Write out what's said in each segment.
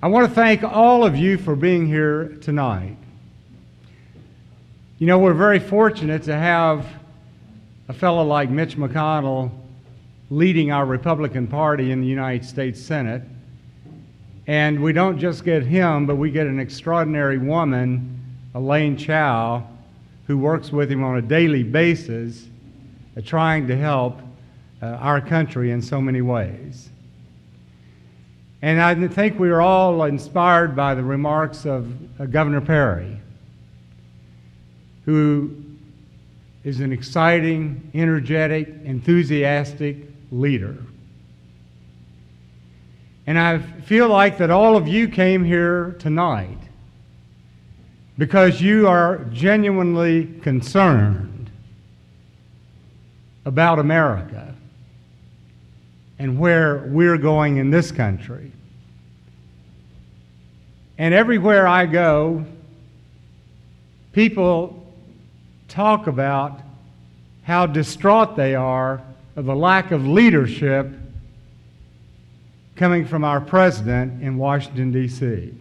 I want to thank all of you for being here tonight. You know, we're very fortunate to have a fellow like Mitch McConnell leading our Republican Party in the United States Senate. And we don't just get him, but we get an extraordinary woman, Elaine Chao, who works with him on a daily basis, trying to help our country in so many ways. And I think we are all inspired by the remarks of Governor Perry, who is an exciting, energetic, enthusiastic leader. And I feel like that all of you came here tonight because you are genuinely concerned about America and where we're going in this country. And everywhere I go, people talk about how distraught they are of the lack of leadership coming from our president in Washington, D.C.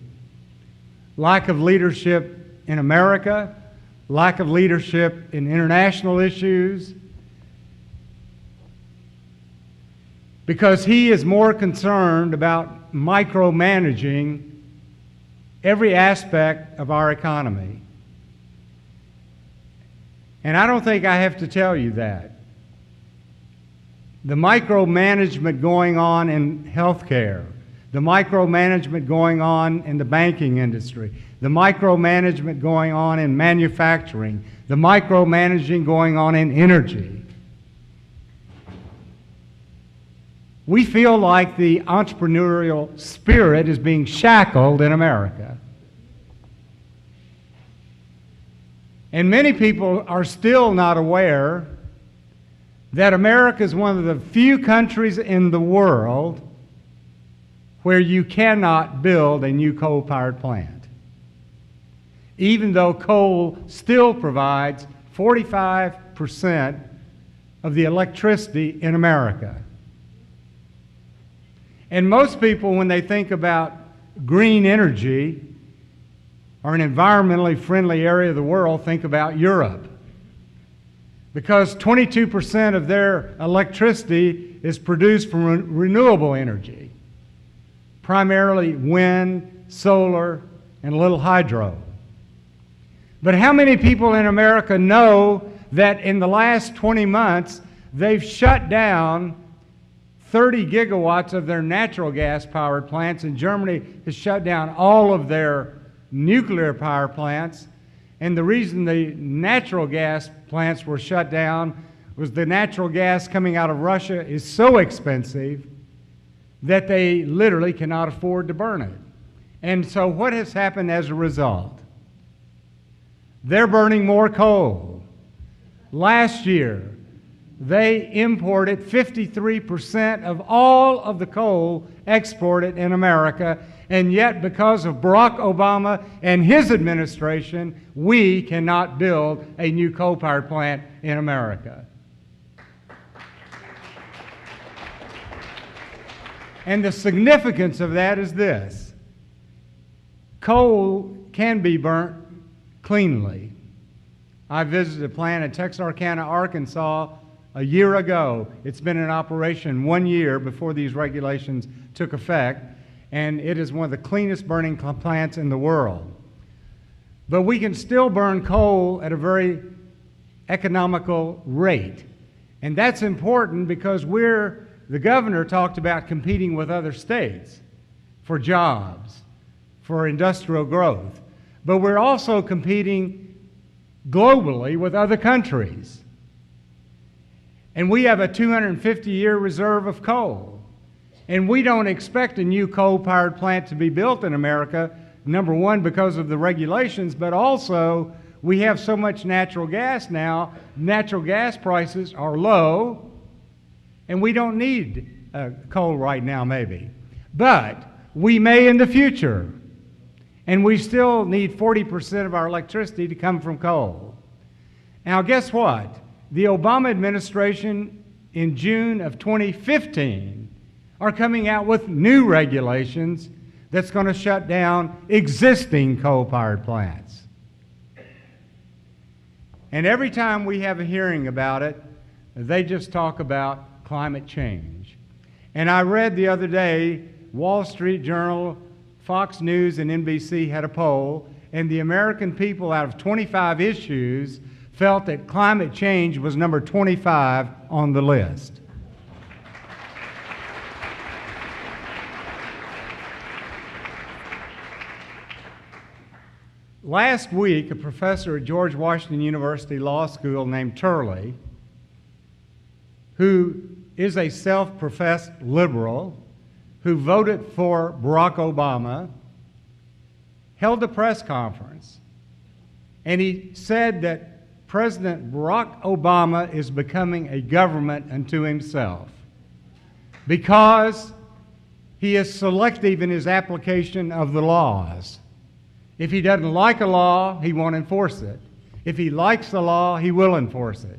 Lack of leadership in America, lack of leadership in international issues, because he is more concerned about micromanaging every aspect of our economy. And I don't think I have to tell you that. The micromanagement going on in healthcare, the micromanagement going on in the banking industry, the micromanagement going on in manufacturing, the micromanaging going on in energy. We feel like the entrepreneurial spirit is being shackled in America. And many people are still not aware that America is one of the few countries in the world where you cannot build a new coal-powered plant, even though coal still provides 45% of the electricity in America. And most people, when they think about green energy or an environmentally friendly area of the world, think about Europe, because 22% of their electricity is produced from renewable energy, primarily wind, solar, and a little hydro. But how many people in America know that in the last 20 months they've shut down 30 gigawatts of their natural gas powered plants, and Germany has shut down all of their nuclear power plants? And the reason the natural gas plants were shut down was the natural gas coming out of Russia is so expensive that they literally cannot afford to burn it. And so what has happened as a result? They're burning more coal. Last year, they imported 53% of all of the coal exported in America, and yet because of Barack Obama and his administration, we cannot build a new coal-powered plant in America. And the significance of that is this: coal can be burnt cleanly. I visited a plant in Texarkana, Arkansas a year ago. It's been in operation 1 year before these regulations took effect, and it is one of the cleanest burning plants in the world. But we can still burn coal at a very economical rate. And that's important because the governor talked about competing with other states for jobs, for industrial growth. But we're also competing globally with other countries. And we have a 250-year reserve of coal. And we don't expect a new coal-powered plant to be built in America, number one, because of the regulations, but also we have so much natural gas now, natural gas prices are low, and we don't need coal right now, maybe. But we may in the future, and we still need 40% of our electricity to come from coal. Now, guess what? The Obama administration in June of 2015 are coming out with new regulations that's going to shut down existing coal-fired plants. And every time we have a hearing about it, they just talk about climate change. And I read the other day, Wall Street Journal, Fox News, and NBC had a poll, and the American people, out of 25 issues, felt that climate change was number 25 on the list. Last week, a professor at George Washington University Law School named Turley, who is a self-professed liberal, who voted for Barack Obama, held a press conference, and he said that President Barack Obama is becoming a government unto himself because he is selective in his application of the laws. If he doesn't like a law, he won't enforce it. If he likes the law, he will enforce it.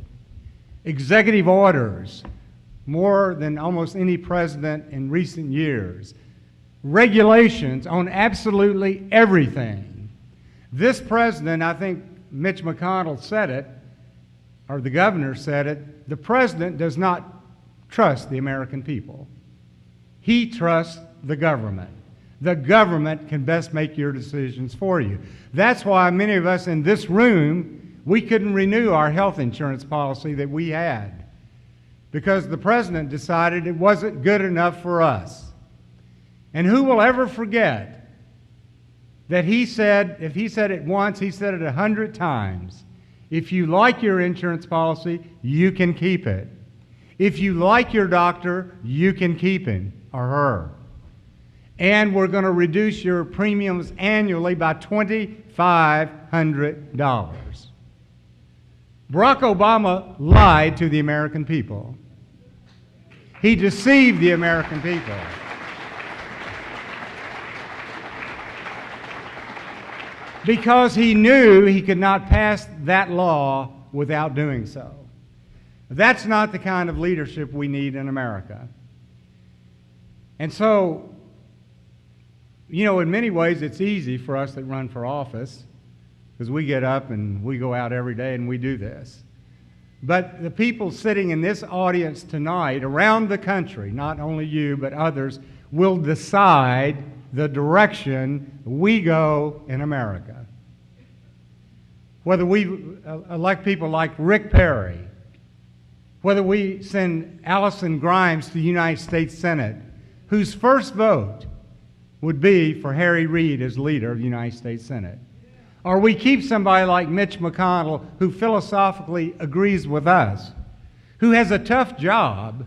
Executive orders, more than almost any president in recent years. Regulations on absolutely everything. This president, I think Mitch McConnell said it, or the governor said it, the president does not trust the American people. He trusts the government. The government can best make your decisions for you. That's why many of us in this room, we couldn't renew our health insurance policy that we had because the president decided it wasn't good enough for us. And who will ever forget that he said, if he said it once, he said it 100 times. If you like your insurance policy, you can keep it. If you like your doctor, you can keep him or her. And we're going to reduce your premiums annually by $2,500. Barack Obama lied to the American people. He deceived the American people. Because he knew he could not pass that law without doing so. That's not the kind of leadership we need in America. And so, you know, in many ways it's easy for us that run for office because we get up and we go out every day and we do this. But the people sitting in this audience tonight around the country, not only you but others, will decide the direction we go in America. Whether we elect people like Rick Perry, whether we send Allison Grimes to the United States Senate, whose first vote would be for Harry Reid as leader of the United States Senate. Or we keep somebody like Mitch McConnell, who philosophically agrees with us, who has a tough job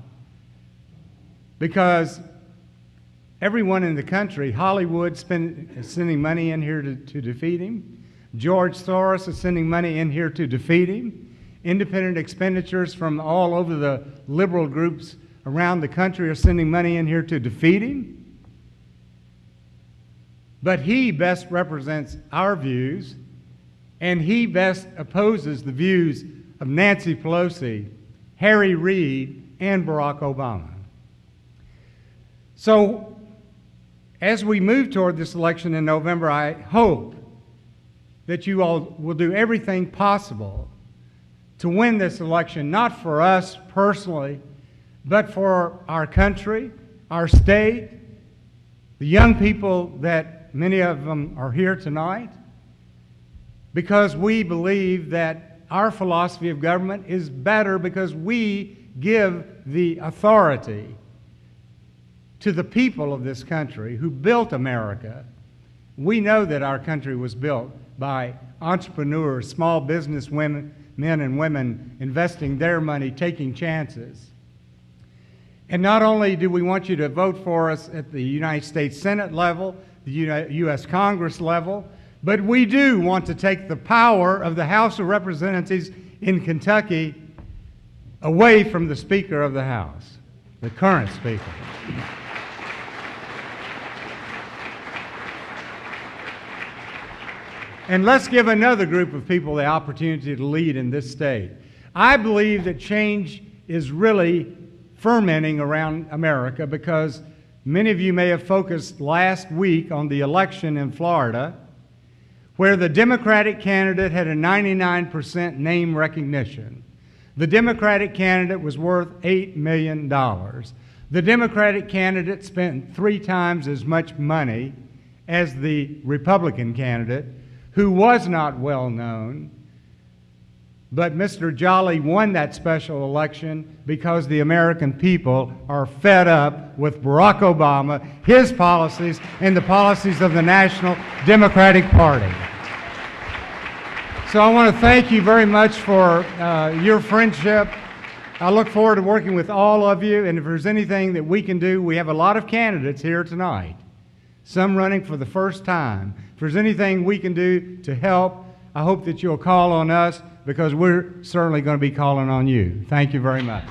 because everyone in the country, Hollywood is sending money in here to defeat him. George Soros is sending money in here to defeat him. Independent expenditures from all over the liberal groups around the country are sending money in here to defeat him. But he best represents our views, and he best opposes the views of Nancy Pelosi, Harry Reid, and Barack Obama. So, as we move toward this election in November, I hope that you all will do everything possible to win this election, not for us personally, but for our country, our state, the young people that many of them are here tonight, because we believe that our philosophy of government is better because we give the authority to the people of this country who built America. We know that our country was built by entrepreneurs, small business women, men and women investing their money, taking chances. And not only do we want you to vote for us at the United States Senate level, the U.S. Congress level, but we do want to take the power of the House of Representatives in Kentucky away from the Speaker of the House, the current Speaker. And let's give another group of people the opportunity to lead in this state. I believe that change is really fermenting around America because Many of you may have focused last week on the election in Florida, where the Democratic candidate had a 99% name recognition. The Democratic candidate was worth $8 million. The Democratic candidate spent 3 times as much money as the Republican candidate, who was not well known. But Mr. Jolly won that special election because the American people are fed up with Barack Obama, his policies, and the policies of the National Democratic Party. So I want to thank you very much for your friendship. I look forward to working with all of you, and if there's anything that we can do, we have a lot of candidates here tonight, some running for the first time. If there's anything we can do to help, I hope that you'll call on us, because we're certainly going to be calling on you. Thank you very much.